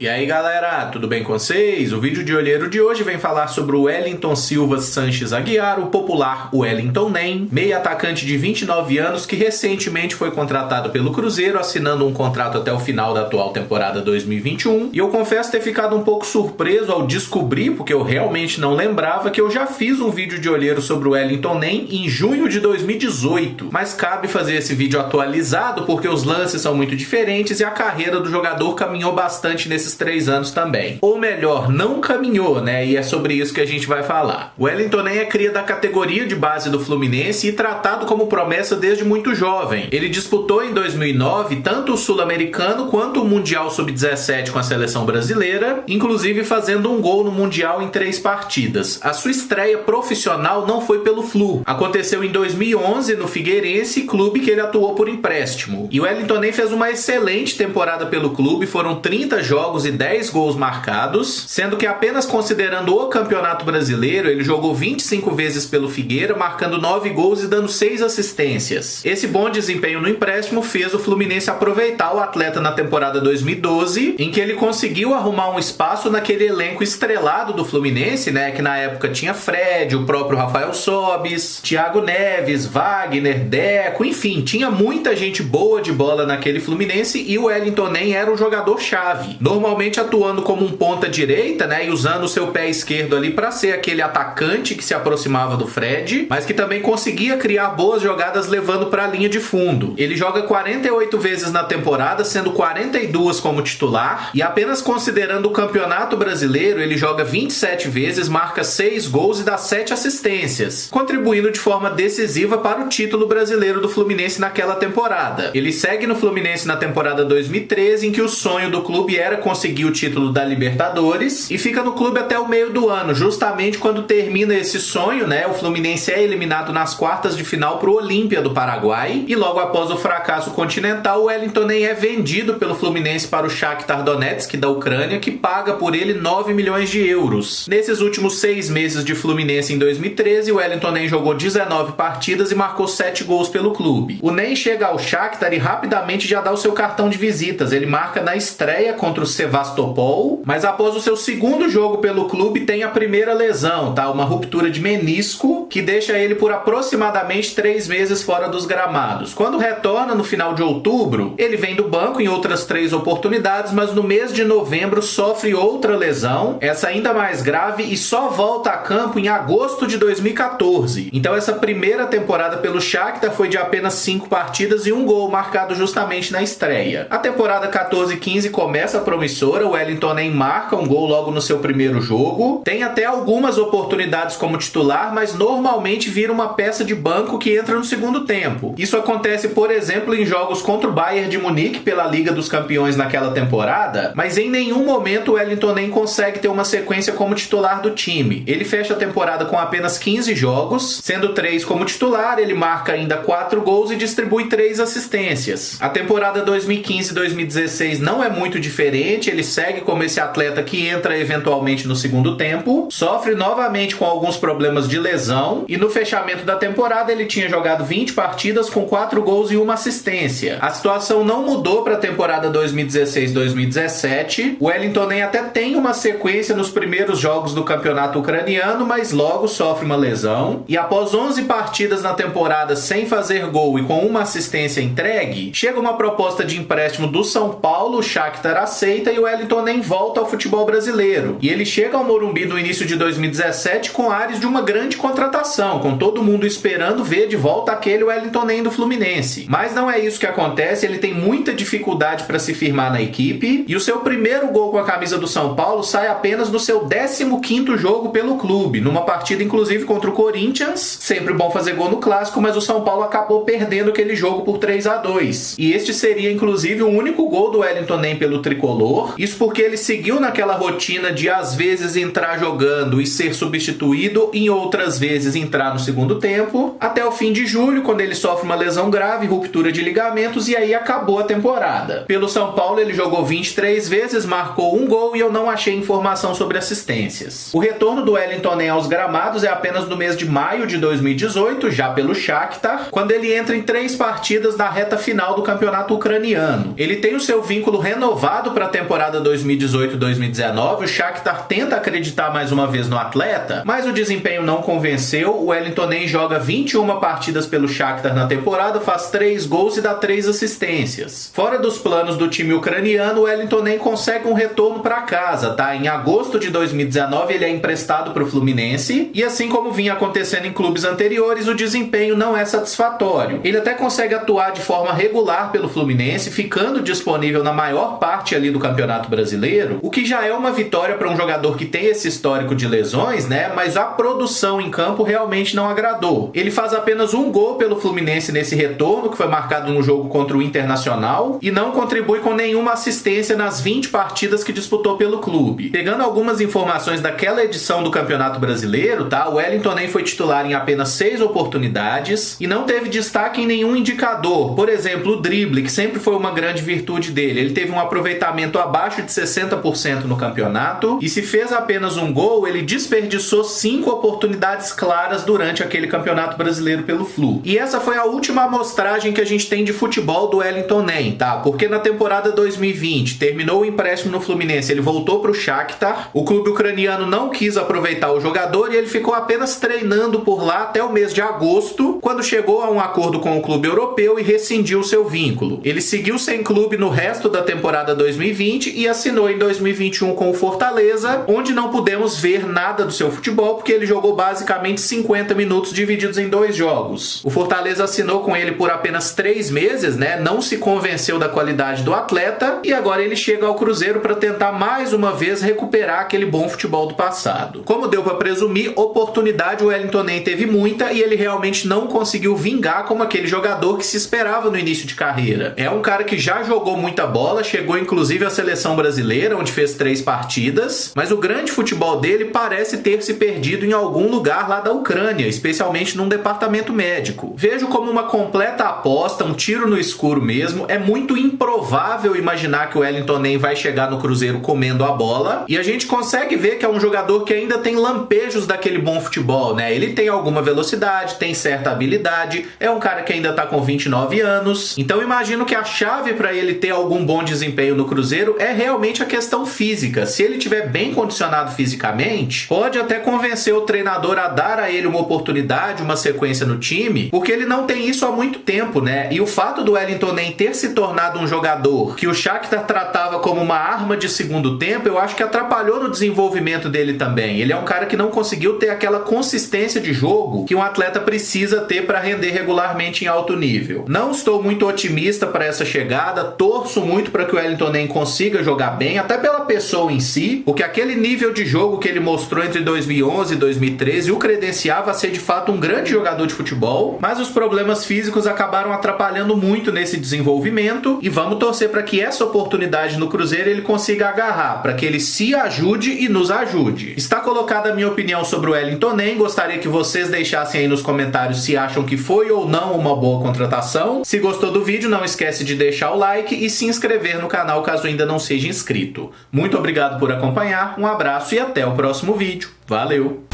E aí galera, tudo bem com vocês? O vídeo de olheiro de hoje vem falar sobre o Wellington Silva Sanches Aguiar, o popular Wellington Nem, meio atacante de 29 anos que recentemente foi contratado pelo Cruzeiro, assinando um contrato até o final da atual temporada 2021. E eu confesso ter ficado um pouco surpreso ao descobrir, porque eu realmente não lembrava, que eu já fiz um vídeo de olheiro sobre o Wellington Nem em junho de 2018. Mas cabe fazer esse vídeo atualizado porque os lances são muito diferentes e a carreira do jogador caminhou bastante nesses 3 anos também. Ou melhor, não caminhou, né? E é sobre isso que a gente vai falar. O Wellington Nem é cria da categoria de base do Fluminense e tratado como promessa desde muito jovem. Ele disputou em 2009 tanto o Sul-Americano quanto o Mundial Sub-17 com a seleção brasileira, inclusive fazendo um gol no Mundial em 3 partidas. A sua estreia profissional não foi pelo Flu. Aconteceu em 2011 no Figueirense, clube que ele atuou por empréstimo. E o Wellington Nem fez uma excelente temporada pelo clube, foram 30 jogos e 10 gols marcados, sendo que apenas considerando o Campeonato Brasileiro, ele jogou 25 vezes pelo Figueira, marcando 9 gols e dando 6 assistências. Esse bom desempenho no empréstimo fez o Fluminense aproveitar o atleta na temporada 2012, em que ele conseguiu arrumar um espaço naquele elenco estrelado do Fluminense, né, que na época tinha Fred, o próprio Rafael Sobis, Thiago Neves, Wagner, Deco, enfim, tinha muita gente boa de bola naquele Fluminense e o Wellington Nem era o jogador-chave. Normalmente atuando como um ponta-direita, né, e usando o seu pé esquerdo ali para ser aquele atacante que se aproximava do Fred, mas que também conseguia criar boas jogadas levando para a linha de fundo. Ele joga 48 vezes na temporada, sendo 42 como titular, e apenas considerando o Campeonato Brasileiro, ele joga 27 vezes, marca 6 gols e dá 7 assistências, contribuindo de forma decisiva para o título brasileiro do Fluminense naquela temporada. Ele segue no Fluminense na temporada 2013, em que o sonho do clube era conseguir o título da Libertadores, e fica no clube até o meio do ano, justamente quando termina esse sonho, né? O Fluminense é eliminado nas quartas de final para o Olímpia do Paraguai, e logo após o fracasso continental, o Wellington Nem é vendido pelo Fluminense para o Shakhtar Donetsk da Ucrânia, que paga por ele 9 milhões de euros. Nesses últimos 6 meses de Fluminense em 2013, o Wellington Nem jogou 19 partidas e marcou 7 gols pelo clube. O Nem chega ao Shakhtar e rapidamente já dá o seu cartão de visitas. Ele marca na estreia contra o Sevastopol, mas após o seu segundo jogo pelo clube tem a primeira lesão, tá? Uma ruptura de menisco que deixa ele por aproximadamente 3 meses fora dos gramados. Quando retorna no final de outubro, ele vem do banco em outras 3 oportunidades, mas no mês de novembro sofre outra lesão, essa ainda mais grave, e só volta a campo em agosto de 2014. Então essa primeira temporada pelo Shakhtar foi de apenas 5 partidas e 1 gol marcado justamente na estreia. A temporada 14-15 começa promissora, o Wellington Nem marca um gol logo no seu primeiro jogo, tem até algumas oportunidades como titular, mas normalmente vira uma peça de banco que entra no segundo tempo. Isso acontece, por exemplo, em jogos contra o Bayern de Munique pela Liga dos Campeões naquela temporada, mas em nenhum momento o Wellington Nem consegue ter uma sequência como titular do time. Ele fecha a temporada com apenas 15 jogos, sendo 3 como titular, ele marca ainda 4 gols e distribui 3 assistências. A temporada 2015-2016 não é muito diferente, ele segue como esse atleta que entra eventualmente no segundo tempo, sofre novamente com alguns problemas de lesão, e no fechamento da temporada ele tinha jogado 20 partidas com 4 gols e 1 assistência. A situação não mudou para a temporada 2016-2017, o Wellington Nem até tem uma sequência nos primeiros jogos do campeonato ucraniano, mas logo sofre uma lesão, e após 11 partidas na temporada sem fazer gol e com 1 assistência entregue, chega uma proposta de empréstimo do São Paulo, o Shakhtar aceita e o Wellington Nem volta ao futebol brasileiro. E ele chega ao Morumbi no início de 2017 com ares de uma grande contratação, com todo mundo esperando ver de volta aquele Wellington Nem do Fluminense. Mas não é isso que acontece, ele tem muita dificuldade para se firmar na equipe, e o seu primeiro gol com a camisa do São Paulo sai apenas no seu 15º jogo pelo clube, numa partida inclusive contra o Corinthians. Sempre bom fazer gol no clássico, mas o São Paulo acabou perdendo aquele jogo por 3-2. E este seria inclusive o único gol do Wellington Nem pelo tricolor, isso porque ele seguiu naquela rotina de às vezes entrar jogando e ser substituído, em outras vezes entrar no segundo tempo, até o fim de julho, quando ele sofre uma lesão grave, ruptura de ligamentos, e aí acabou a temporada. Pelo São Paulo ele jogou 23 vezes, marcou 1 gol e eu não achei informação sobre assistências. O retorno do Wellington Nem aos gramados é apenas no mês de maio de 2018, já pelo Shakhtar, quando ele entra em 3 partidas na reta final do campeonato ucraniano. Ele tem o seu vínculo vínculo renovado para a temporada 2018-2019, o Shakhtar tenta acreditar mais uma vez no atleta, mas o desempenho não convenceu. O Wellington Ney joga 21 partidas pelo Shakhtar na temporada, faz 3 gols e dá 3 assistências. Fora dos planos do time ucraniano, o Wellington Ney consegue um retorno para casa, tá? Em agosto de 2019 ele é emprestado para o Fluminense e, assim como vinha acontecendo em clubes anteriores, o desempenho não é satisfatório. Ele até consegue atuar de forma regular pelo Fluminense, ficando disponível na maior parte ali do Campeonato Brasileiro, o que já é uma vitória para um jogador que tem esse histórico de lesões, né? Mas a produção em campo realmente não agradou. Ele faz apenas um gol pelo Fluminense nesse retorno, que foi marcado no jogo contra o Internacional, e não contribui com nenhuma assistência nas 20 partidas que disputou pelo clube. Pegando algumas informações daquela edição do Campeonato Brasileiro, tá? O Wellington Ney foi titular em apenas 6 oportunidades e não teve destaque em nenhum indicador. Por exemplo, o drible, que sempre foi uma grande virtude dele. Ele teve um aproveitamento abaixo de 60% no campeonato e se fez apenas um gol, ele desperdiçou 5 oportunidades claras durante aquele Campeonato Brasileiro pelo Flu. E essa foi a última amostragem que a gente tem de futebol do Wellington Ney, tá? Porque na temporada 2020 terminou o empréstimo no Fluminense, ele voltou para o Shakhtar, o clube ucraniano não quis aproveitar o jogador e ele ficou apenas treinando por lá até o mês de agosto, quando chegou a um acordo com o clube europeu e rescindiu seu vínculo. Ele seguiu sem clube no resto da temporada 2020 e assinou em 2021 com o Fortaleza, onde não pudemos ver nada do seu futebol porque ele jogou basicamente 50 minutos divididos em 2 jogos. O Fortaleza assinou com ele por apenas 3 meses, né? Não se convenceu da qualidade do atleta e agora ele chega ao Cruzeiro para tentar mais uma vez recuperar aquele bom futebol do passado. Como deu para presumir, oportunidade o Wellington Ney teve muita e ele realmente não conseguiu vingar como aquele jogador que se esperava no início de carreira. É um cara que já jogou muita bola, chegou inclusive à seleção brasileira, onde fez 3 partidas, mas o grande futebol dele parece ter se perdido em algum lugar lá da Ucrânia, especialmente num departamento médico. Vejo como uma completa aposta, um tiro no escuro mesmo. É muito improvável imaginar que o Wellington Ney vai chegar no Cruzeiro comendo a bola, e a gente consegue ver que é um jogador que ainda tem lampejos daquele bom futebol, né? Ele tem alguma velocidade, tem certa habilidade, é um cara que ainda tá com 29 anos, então imagino que a chave para ele ter algum bom desempenho no Cruzeiro é realmente a questão física. Se ele estiver bem condicionado fisicamente, pode até convencer o treinador a dar a ele uma oportunidade, uma sequência no time, porque ele não tem isso há muito tempo, né? E o fato do Wellington Ney ter se tornado um jogador que o Shakhtar tratava como uma arma de segundo tempo, eu acho que atrapalhou no desenvolvimento dele também. Ele é um cara que não conseguiu ter aquela consistência de jogo que um atleta precisa ter para render regularmente em alto nível. Não estou muito otimista para essa chegada, torço muito para que o Wellington Ney consiga jogar bem, até pela pessoa em si, porque aquele nível de jogo que ele mostrou entre 2011 e 2013 o credenciava a ser de fato um grande jogador de futebol, mas os problemas físicos acabaram atrapalhando muito nesse desenvolvimento e vamos torcer para que essa oportunidade no Cruzeiro ele consiga agarrar, para que ele se ajude e nos ajude. Está colocada a minha opinião sobre o Wellington Ney, gostaria que vocês deixassem aí nos comentários se acham que foi ou não uma boa contratação. Se gostou do vídeo, não esquece de deixar o like e se inscrever no canal caso ainda não seja inscrito. Muito obrigado por acompanhar, um abraço e até o próximo vídeo. Valeu!